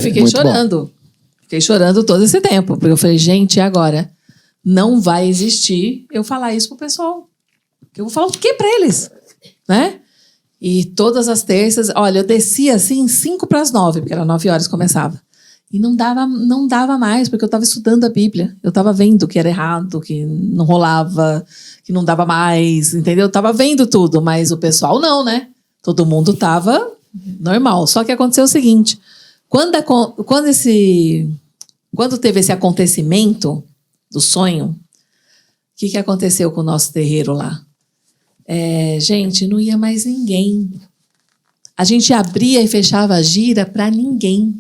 Fiquei Muito chorando. bom. Fiquei chorando todo esse tempo. Porque eu falei, gente, e agora? Não vai existir eu falar isso pro pessoal. Eu vou falar o quê pra eles? Né? E todas as terças... Olha, eu descia assim 8:55, porque era 9 horas que começava. E não dava mais, porque eu estava estudando a Bíblia. Eu estava vendo que era errado, que não rolava, que não dava mais, entendeu? Eu estava vendo tudo, mas o pessoal não, né? Todo mundo estava normal. Só que aconteceu o seguinte, quando teve esse acontecimento do sonho, o que aconteceu com o nosso terreiro lá? Gente, não ia mais ninguém. A gente abria e fechava a gira para ninguém.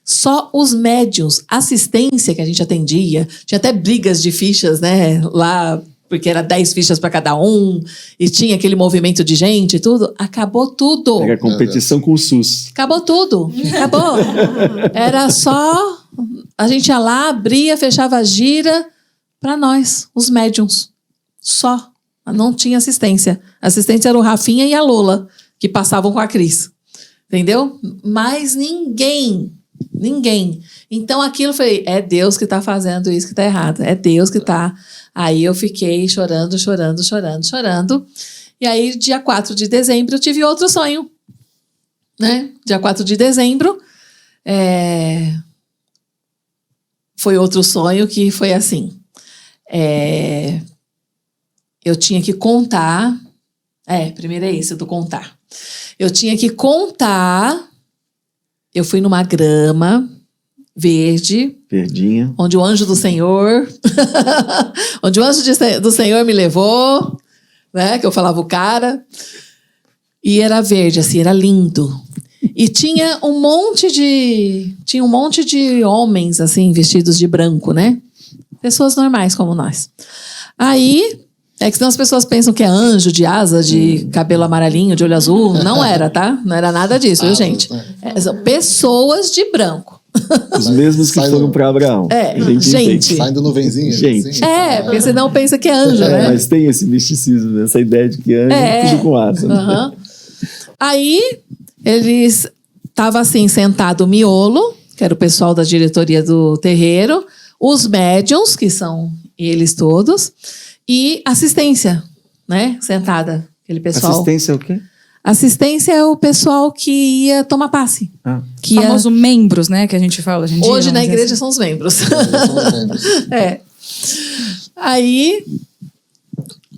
Só os médiuns, assistência que a gente atendia, tinha até brigas de fichas, né? Lá, porque era 10 fichas para cada um, e tinha aquele movimento de gente e tudo. Acabou tudo. Era competição com o SUS. Acabou tudo. Acabou. Era só... A gente ia lá, abria, fechava a gira para nós, os médiuns. Só. Não tinha assistência. A assistência era o Rafinha e a Lola, que passavam com a Cris. Entendeu? Mas ninguém. Então aquilo foi, é Deus que está fazendo isso que está errado. É Deus que está. Aí eu fiquei chorando. E aí, dia 4 de dezembro, eu tive outro sonho. Né? Dia 4 de dezembro, foi outro sonho que foi assim. Eu tinha que contar. Primeiro é esse, do contar. Eu tinha que contar. Eu fui numa grama verde. Verdinha. Onde o anjo do Senhor... onde o anjo do Senhor me levou. Né? Que eu falava o cara. E era verde, assim, era lindo. E tinha um monte de homens, assim, vestidos de branco, né? Pessoas normais como nós. Aí... É que senão as pessoas pensam que é anjo de asa, de cabelo amarelinho, de olho azul. Não era, tá? Não era nada disso, viu, gente? São pessoas de branco. Os mesmos que foram para Abraão. Gente. Saindo nuvenzinha. Gente. Assim. Porque senão pensa que é anjo, né? Mas tem esse misticismo, essa ideia de que anjo é tudo com asa. Uhum. Aí, eles estavam assim, sentado o miolo, que era o pessoal da diretoria do terreiro, os médiuns, que são eles todos... E assistência, né? Sentada, aquele pessoal. Assistência é o quê? Assistência é o pessoal que ia tomar passe. Que famoso membros, né? Que a gente fala. Hoje na igreja são os membros. Aí,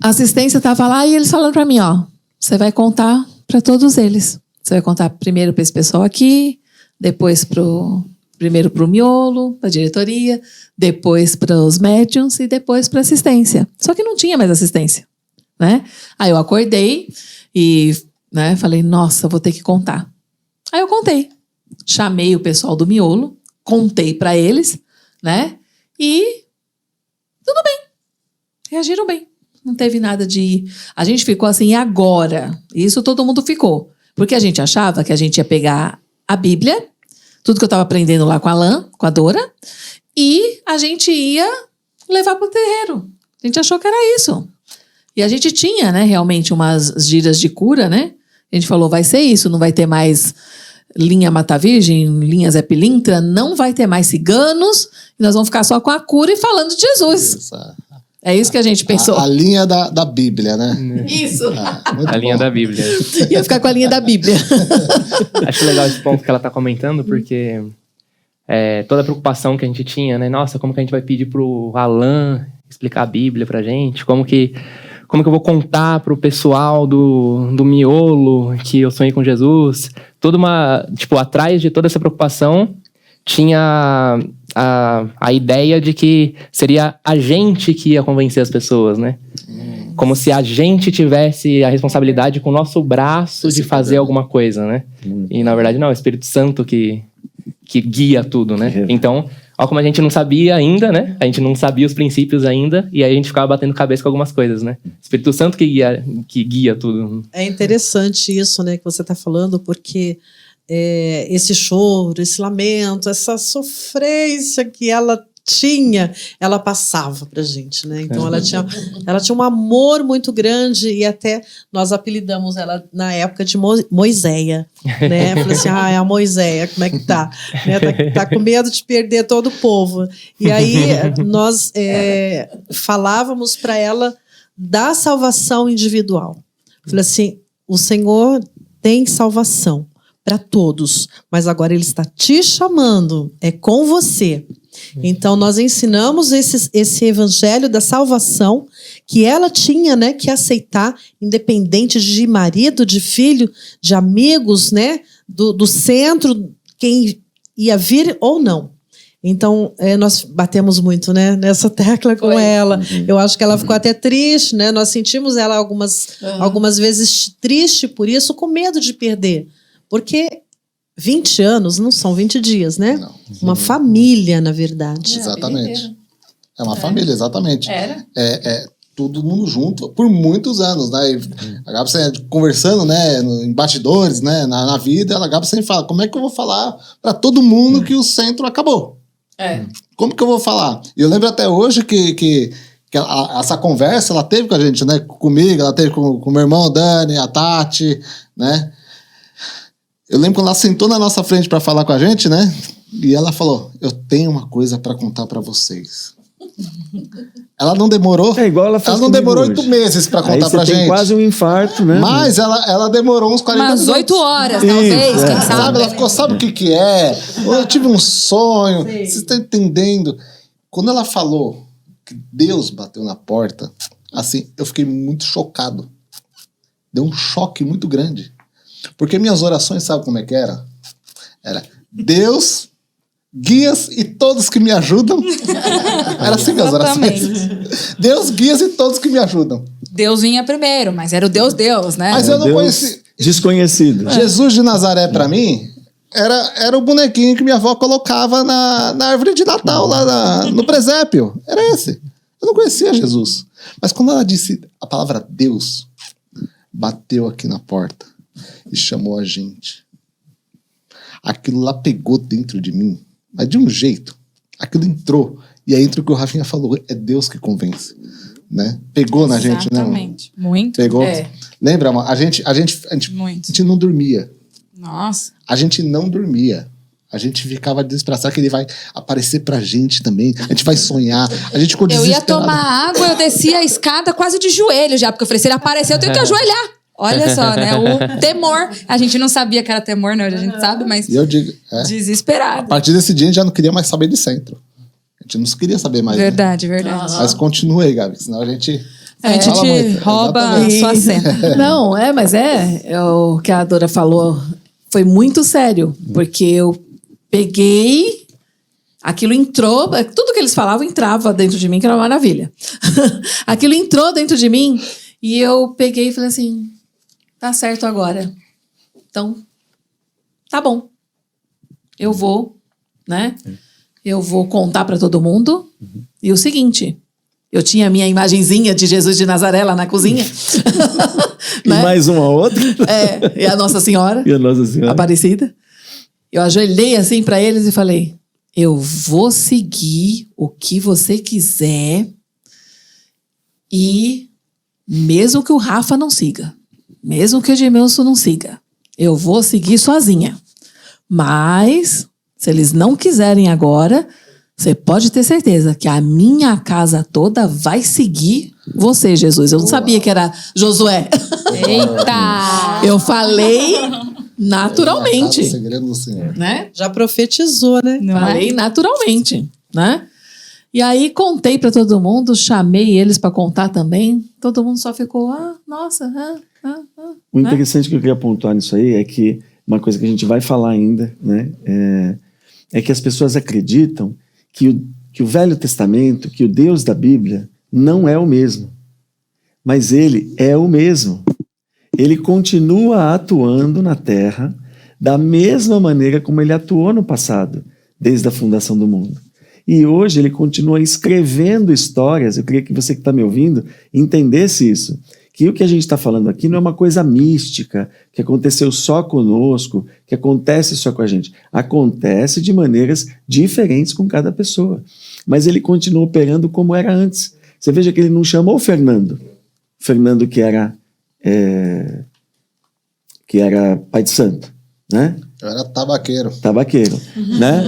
a assistência estava lá e eles falaram para mim, ó. Você vai contar para todos eles. Você vai contar primeiro para esse pessoal aqui, depois primeiro para o miolo, para a diretoria, depois para os médiuns e depois para assistência. Só que não tinha mais assistência, né? Aí eu acordei e, né, falei, nossa, vou ter que contar. Aí eu contei. Chamei o pessoal do miolo, contei para eles, né? E tudo bem. Reagiram bem. Não teve nada de... A gente ficou assim, e agora? Isso todo mundo ficou. Porque a gente achava que a gente ia pegar a Bíblia, tudo que eu estava aprendendo lá com a Lã, com a Dora, e a gente ia levar para o terreiro. A gente achou que era isso. E a gente tinha, né, realmente umas giras de cura, né? A gente falou, vai ser isso, não vai ter mais linha Mata Virgem, linha Zé Pilintra, não vai ter mais ciganos, e nós vamos ficar só com a cura e falando de Jesus. É isso que a gente pensou. A linha da Bíblia, né? Isso. A linha da Bíblia. Ia ficar com a linha da Bíblia. Acho legal esse ponto que ela está comentando, porque toda a preocupação que a gente tinha, né? Nossa, como que a gente vai pedir pro Alan explicar a Bíblia pra gente? Como que eu vou contar pro pessoal do miolo que eu sonhei com Jesus? Atrás de toda essa preocupação, tinha a ideia de que seria a gente que ia convencer as pessoas, né? Como se a gente tivesse a responsabilidade com o nosso braço de fazer alguma coisa, né? E, na verdade, não, é o Espírito Santo que guia tudo, né? Então, ó, como a gente não sabia ainda, né? A gente não sabia os princípios ainda, e aí a gente ficava batendo cabeça com algumas coisas, né? Espírito Santo que guia tudo. É interessante isso, né, que você está falando, porque esse choro, esse lamento, essa sofrência que ela tinha, ela passava pra gente, né? Então ela tinha um amor muito grande e até nós apelidamos ela na época de Moiséia, né? Falei assim, é a Moiséia, como é que tá? Né? Tá com medo de perder todo o povo. E aí nós falávamos para ela da salvação individual. Falei assim, o Senhor tem salvação para todos, mas agora Ele está te chamando, é com você. Então, nós ensinamos esse evangelho da salvação que ela tinha, né, que aceitar, independente de marido, de filho, de amigos, né, do centro, quem ia vir ou não. Então, nós batemos muito, né, nessa tecla com ela. Eu acho que ela ficou até triste, né? Nós sentimos ela algumas vezes triste por isso, com medo de perder. Porque 20 anos não são 20 dias, né? Não. Uma família, na verdade. Exatamente. É uma família, exatamente. Era. Todo mundo junto por muitos anos, né? Acaba sempre conversando, né, em bastidores, né, na vida, ela acaba sempre falando, como é que eu vou falar para todo mundo que o centro acabou? Como que eu vou falar? E eu lembro até hoje que essa conversa ela teve com a gente, né? Comigo, ela teve com o meu irmão Dani, a Tati, né? Eu lembro quando ela sentou na nossa frente para falar com a gente, né? E ela falou, eu tenho uma coisa para contar para vocês. Ela não demorou. Igual ela fez. Ela não demorou 8 meses para contar pra gente. Tem quase um infarto, né? Mas ela demorou uns 40 minutos. Umas 8 horas, talvez, quem sabe. Ela ficou, sabe o que é? Eu tive um sonho. Vocês estão entendendo? Quando ela falou que Deus bateu na porta, assim, eu fiquei muito chocado. Deu um choque muito grande. Porque minhas orações, sabe como é que era? Era Deus, guias e todos que me ajudam. Era assim minhas orações. Deus, guias e todos que me ajudam. Deus vinha primeiro, mas era o Deus, né? Mas eu não conheci. Desconhecido. Jesus de Nazaré, pra mim, era o bonequinho que minha avó colocava na árvore de Natal, lá no presépio. Era esse. Eu não conhecia Jesus. Mas quando ela disse a palavra Deus, bateu aqui na porta e chamou a gente. Aquilo lá pegou dentro de mim, mas de um jeito. Aquilo entrou. E aí entra o que o Rafinha falou, é Deus que convence. Né? Pegou na gente, né? Exatamente. Muito. Pegou. Lembra, a gente não dormia. Nossa. A gente não dormia. A gente ficava desesperado que ele vai aparecer pra gente também. A gente vai sonhar. A gente ficou Eu ia desesperado. tomar água, eu descia a escada quase de joelho já, porque eu falei, se ele aparecer, eu tenho que ajoelhar. Olha só, né? O temor. A gente não sabia que era temor, né? Hoje a gente sabe, mas E eu digo, desesperado. a partir desse dia a gente já não queria mais saber de centro. A gente não queria saber mais. Verdade. Mas continua aí, Gabi, senão a gente fala muito. Rouba a sua cena. Não, mas o que a Dora falou foi muito sério, porque eu peguei, aquilo entrou, tudo que eles falavam entrava dentro de mim, que era uma maravilha. Aquilo entrou dentro de mim e eu peguei e falei assim, tá certo agora. Então, tá bom. Eu vou, né? Eu vou contar para todo mundo. E o seguinte, eu tinha a minha imagenzinha de Jesus de Nazaré lá na cozinha. E né? mais uma outra. E a Nossa Senhora. E a Nossa Senhora. Aparecida. Eu ajoelhei assim para eles e falei, eu vou seguir o que você quiser e mesmo que o Rafa não siga, mesmo que o Edmilson não siga, eu vou seguir sozinha. Mas, se eles não quiserem agora, você pode ter certeza que a minha casa toda vai seguir você, Jesus. Eu não sabia que era Josué. Eita! Eu falei naturalmente. Segredo do Senhor. Né? Já profetizou, né? Falei naturalmente, né? E aí contei para todo mundo, chamei eles para contar também. Todo mundo só ficou, nossa, O interessante que eu queria pontuar nisso aí é que uma coisa que a gente vai falar ainda, né, é que as pessoas acreditam que o Velho Testamento, que o Deus da Bíblia não é o mesmo. Mas ele é o mesmo. Ele continua atuando na Terra da mesma maneira como ele atuou no passado, desde a fundação do mundo. E hoje ele continua escrevendo histórias. Eu queria que você que está me ouvindo entendesse isso. que o que a gente está falando aqui não é uma coisa mística, que aconteceu só conosco, que acontece só com a gente. Acontece de maneiras diferentes com cada pessoa. Mas ele continua operando como era antes. Você veja que ele não chamou o Fernando que era pai de santo, né? Eu era tabaqueiro. Né?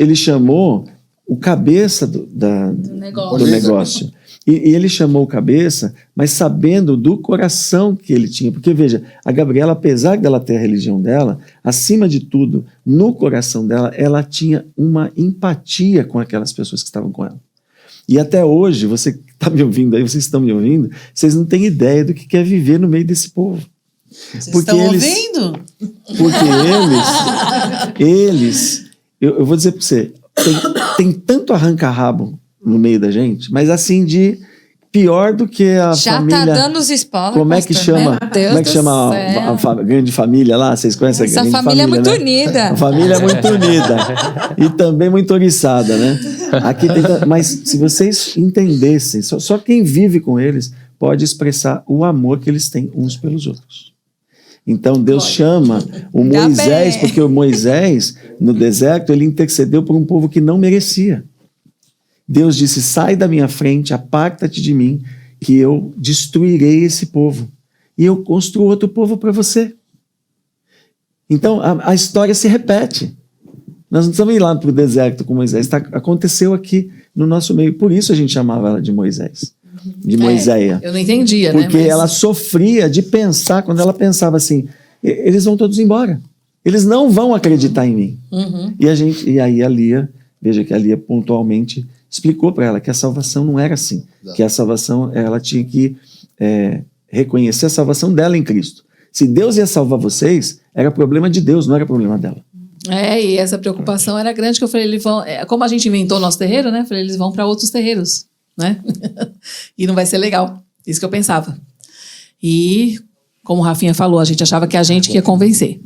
Ele chamou o cabeça do negócio. E ele chamou o cabeça, mas sabendo do coração que ele tinha. Porque, veja, a Gabriela, apesar dela ter a religião dela, acima de tudo, no coração dela, ela tinha uma empatia com aquelas pessoas que estavam com ela. E até hoje, você que está me ouvindo aí, vocês estão me ouvindo, vocês não têm ideia do que é viver no meio desse povo. Vocês estão ouvindo? Porque eu vou dizer para você, tem tanto arranca-rabo no meio da gente, mas assim de pior do que a Já família... tá dando os spoilers, Como é que chama? Como é que chama a grande família lá? Vocês conhecem a grande família? Essa família é muito né? unida. A família é muito unida. E também muito oriçada, né? Aqui mas se vocês entendessem, só quem vive com eles pode expressar o amor que eles têm uns pelos outros. Então Deus chama o Moisés, porque o Moisés, no deserto, ele intercedeu por um povo que não merecia. Deus disse, sai da minha frente, aparta-te de mim, que eu destruirei esse povo. E eu construo outro povo para você. Então a história se repete. Nós não estamos indo lá para o deserto com Moisés, aconteceu aqui no nosso meio. Por isso a gente chamava ela de Moisés. De Moiséia. Eu não entendia, porque né? Mas... ela sofria de pensar, quando ela pensava assim, eles vão todos embora. Eles não vão acreditar em mim. Uhum. E aí a Lia, veja que a Lia pontualmente explicou para ela que a salvação não era assim. Não. Que a salvação, ela tinha que reconhecer a salvação dela em Cristo. Se Deus ia salvar vocês, era problema de Deus, não era problema dela. E essa preocupação era grande, que eu falei, eles vão... como a gente inventou o nosso terreiro, né? Eu falei, eles vão para outros terreiros. Né? E não vai ser legal. Isso que eu pensava. E, como o Rafinha falou, a gente achava que a gente ia convencer.